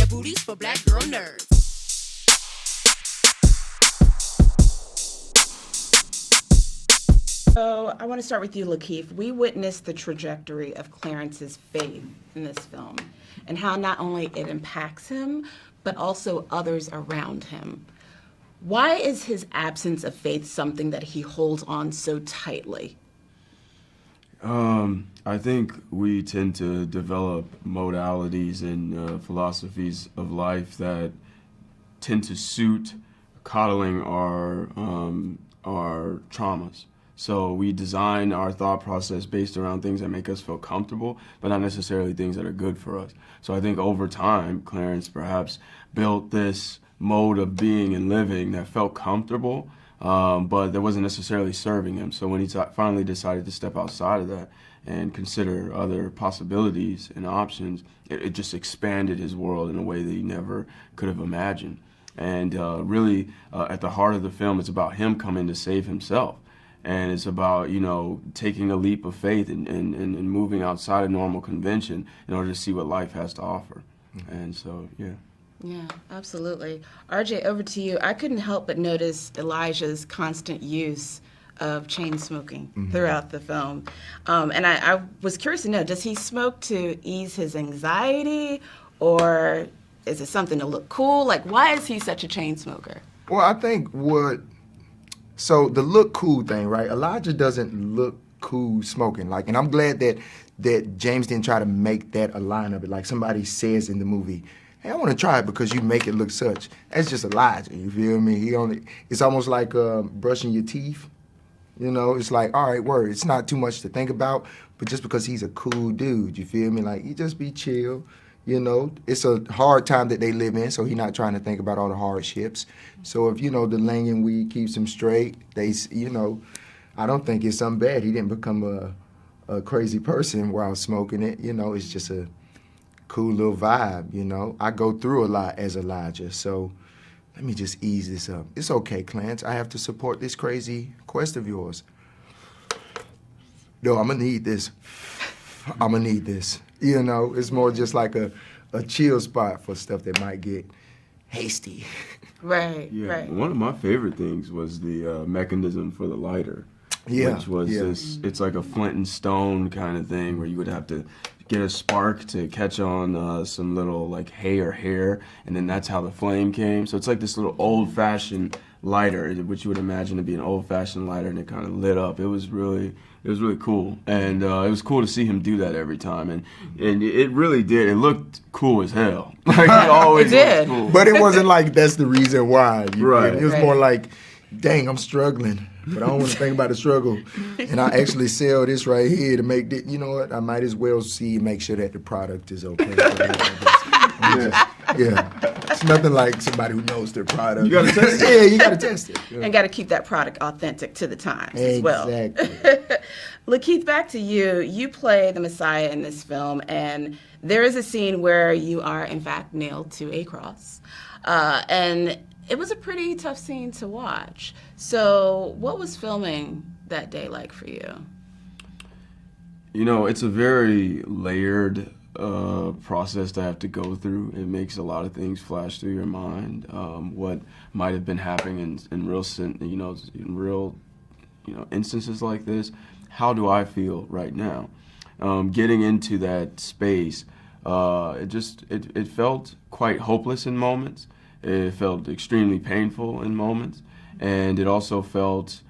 booties for black girl nerds. So I want to start with you, LaKeith. We witnessed the trajectory of Clarence's faith in this film and how not only it impacts him, but also others around him. Why is his absence of faith something that he holds on so tightly? I think we tend to develop modalities and philosophies of life that tend to suit coddling our traumas. So we design our thought process based around things that make us feel comfortable, but not necessarily things that are good for us. So I think over time, Clarence perhaps built this mode of being and living that felt comfortable, but that wasn't necessarily serving him. So when he finally decided to step outside of that and consider other possibilities and options, it just expanded his world in a way that he never could have imagined. And really, at the heart of the film, it's about him coming to save himself. And it's about, taking a leap of faith and moving outside of normal convention in order to see what life has to offer. And so, yeah. Yeah, absolutely. RJ, over to you. I couldn't help but notice Elijah's constant use of chain smoking throughout the film. And I was curious to know, does he smoke to ease his anxiety, or is it something to look cool? Like, why is he such a chain smoker? Well, I think so the look cool thing, right? Elijah doesn't look cool smoking. And I'm glad that James didn't try to make that a line of it. Like somebody says in the movie, hey, I want to try it because you make it look such. That's just Elijah, you feel me? It's almost like brushing your teeth. It's like, all right, word. It's not too much to think about, but just because he's a cool dude, you feel me? Like, you just be chill. It's a hard time that they live in, so he's not trying to think about all the hardships. So if, the Langan weed keeps him straight, I don't think it's something bad. He didn't become a crazy person while smoking it. It's just a cool little vibe, I go through a lot as Elijah, so let me just ease this up. It's okay, Clarence. I have to support this crazy quest of yours. No, I'm going to need this. It's more just like a chill spot for stuff that might get hasty. Right, Yeah, right. one of my favorite things was the mechanism for the lighter. Yeah, which was it's like a flint and stone kind of thing where you would have to get a spark to catch on some little like hay or hair, and then that's how the flame came. So it's like this little old-fashioned lighter, which you would imagine to be an old-fashioned lighter, and it kind of lit up. It was really cool, and it was cool to see him do that every time, and it really did. It looked cool as hell. Like it always did. looked cool. But it wasn't like that's the reason why. Right. It was more like, dang, I'm struggling, but I don't want to think about the struggle. And I actually sell this right here to make it, you know what, I might as well make sure that the product is okay. Yeah. It's nothing like somebody who knows their product. You gotta test it. Yeah, you got to test it. Yeah. And got to keep that product authentic to the times as well. Exactly. LaKeith, back to you. You play the Messiah in this film, and there is a scene where you are, in fact, nailed to a cross. And it was a pretty tough scene to watch. So what was filming that day like for you? It's a very layered process to have to go through. It makes a lot of things flash through your mind. What might have been happening in real instances like this. How do I feel right now? Getting into that space, it felt quite hopeless in moments. It felt extremely painful in moments, and it also felt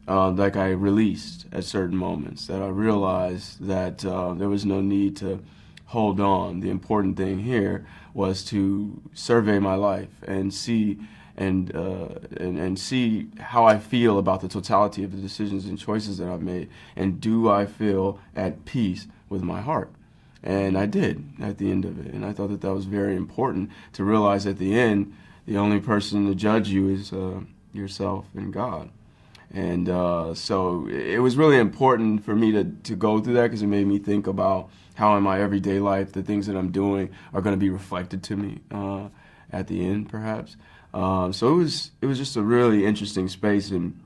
like I released at certain moments, that I realized that there was no need to hold on. The important thing here was to survey my life and see and see how I feel about the totality of the decisions and choices that I've made, and do I feel at peace with my heart? And I did at the end of it, and I thought that was very important to realize at the end, the only person to judge you is yourself and God. And so it was really important for me to go through that, because it made me think about how in my everyday life the things that I'm doing are going to be reflected to me at the end, perhaps. So it was just a really interesting space, and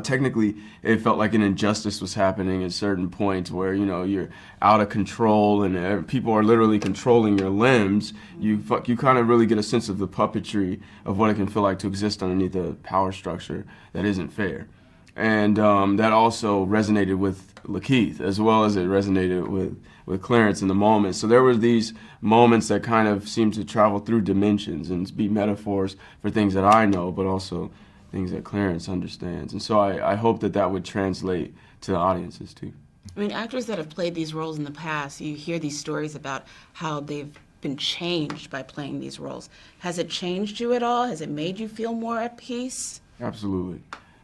technically, it felt like an injustice was happening at certain points where, you know, you're out of control and people are literally controlling your limbs. You kind of really get a sense of the puppetry of what it can feel like to exist underneath a power structure that isn't fair. And that also resonated with LaKeith, as well as it resonated with Clarence in the moment. So there were these moments that kind of seemed to travel through dimensions and be metaphors for things that I know, but also things that Clarence understands. And so I hope that would translate to the audiences too. I mean, actors that have played these roles in the past, you hear these stories about how they've been changed by playing these roles. Has it changed you at all? Has it made you feel more at peace? Absolutely.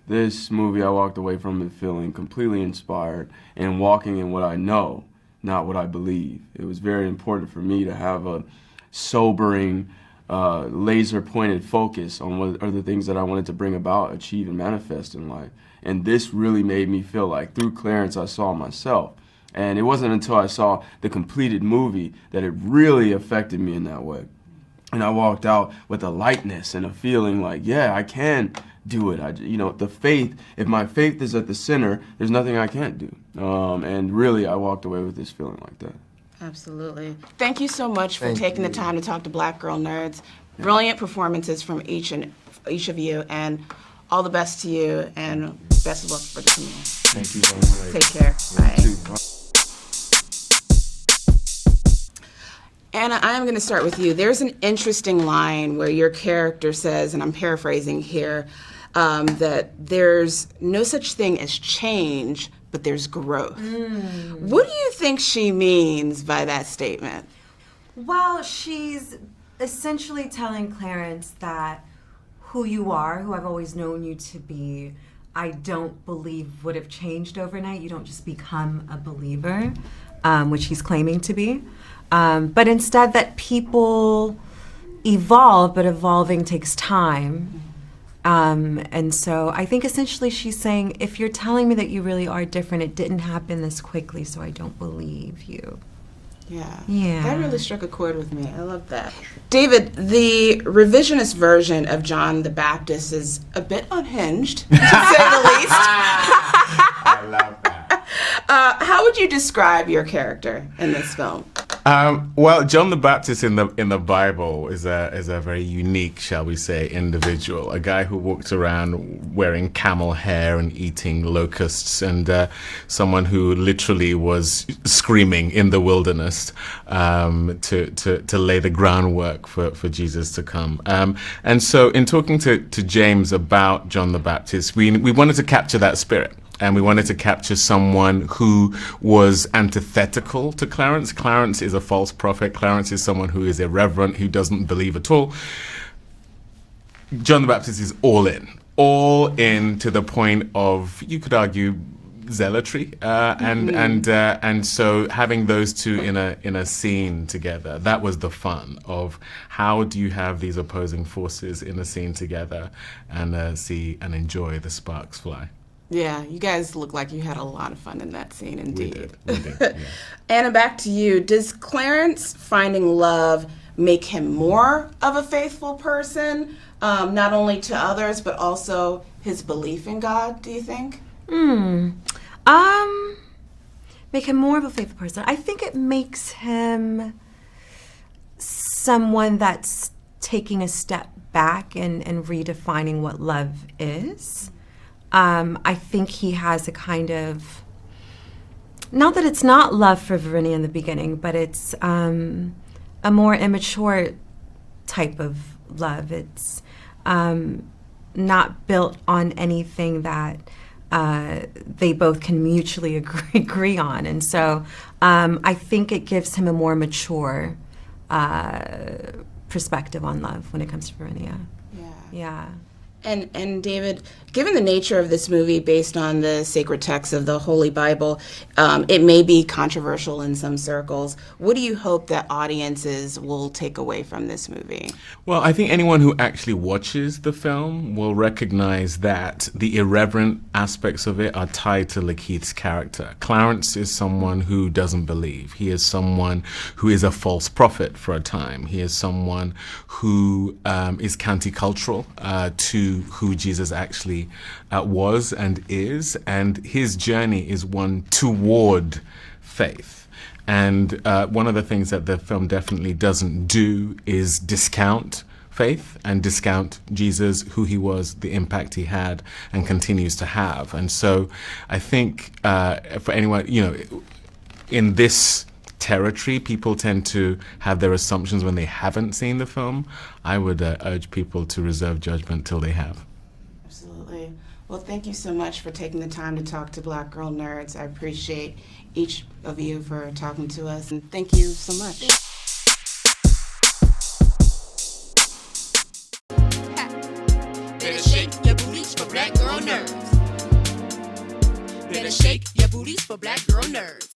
This movie, I walked away from it feeling completely inspired and walking in what I know, not what I believe. It was very important for me to have a sobering, laser-pointed focus on what are the things that I wanted to bring about, achieve, and manifest in life. And this really made me feel like through Clarence I saw myself. And it wasn't until I saw the completed movie that it really affected me in that way. And I walked out with a lightness and a feeling like, yeah, I can do it. You know, the faith, if my faith is at the center, there's nothing I can't do. And really, I walked away with this feeling like that. Absolutely. Thank you so much for taking the time to talk to Black Girl Nerds. Brilliant performances from each of you, and all the best to you, and best of luck for the premiere. Thank you very much. Take care. Bye. Anna, I am going to start with you. There's an interesting line where your character says, and I'm paraphrasing here, that there's no such thing as change, but there's growth. What do you think she means by that statement? Well, she's essentially telling Clarence that who you are, who I've always known you to be, I don't believe would have changed overnight. You don't just become a believer, which he's claiming to be. But instead that people evolve, but evolving takes time. And so I think essentially she's saying, if you're telling me that you really are different, it didn't happen this quickly, so I don't believe you. Yeah. That really struck a chord with me. I love that. David, the revisionist version of John the Baptist is a bit unhinged, to say the least. I love that. How would you describe your character in this film? Well, John the Baptist in the Bible is a very unique, shall we say, individual. A guy who walked around wearing camel hair and eating locusts, and someone who literally was screaming in the wilderness to lay the groundwork for Jesus to come. And so, in talking to James about John the Baptist, we wanted to capture that spirit. And we wanted to capture someone who was antithetical to Clarence. Clarence is a false prophet. Clarence is someone who is irreverent, who doesn't believe at all. John the Baptist is all in to the point of, you could argue, zealotry. And so having those two in a scene together, that was the fun of how do you have these opposing forces in a scene together and see and enjoy the sparks fly. Yeah, you guys look like you had a lot of fun in that scene, indeed. We did, yeah. Anna, back to you. Does Clarence finding love make him more of a faithful person, not only to others, but also his belief in God, do you think? Make him more of a faithful person. I think it makes him someone that's taking a step back and redefining what love is. I think he has a kind of, not that it's not love for Verinia in the beginning, but it's a more immature type of love. It's not built on anything that they both can mutually agree on. And so I think it gives him a more mature perspective on love when it comes to Verinia. Yeah. And David, given the nature of this movie based on the sacred text of the Holy Bible, it may be controversial in some circles. What do you hope that audiences will take away from this movie? Well, I think anyone who actually watches the film will recognize that the irreverent aspects of it are tied to LaKeith's character. Clarence is someone who doesn't believe. He is someone who is a false prophet for a time. He is someone who is countercultural to who Jesus actually was and is, and his journey is one toward faith. And one of the things that the film definitely doesn't do is discount faith and discount Jesus, who he was, the impact he had and continues to have. And so I think for anyone, in this territory, people tend to have their assumptions when they haven't seen the film. I would urge people to reserve judgment till they have. Absolutely. Well, thank you so much for taking the time to talk to Black Girl Nerds. I appreciate each of you for talking to us, and thank you so much. Better shake your booties for Black Girl Nerds. Better shake your booties for Black Girl Nerds.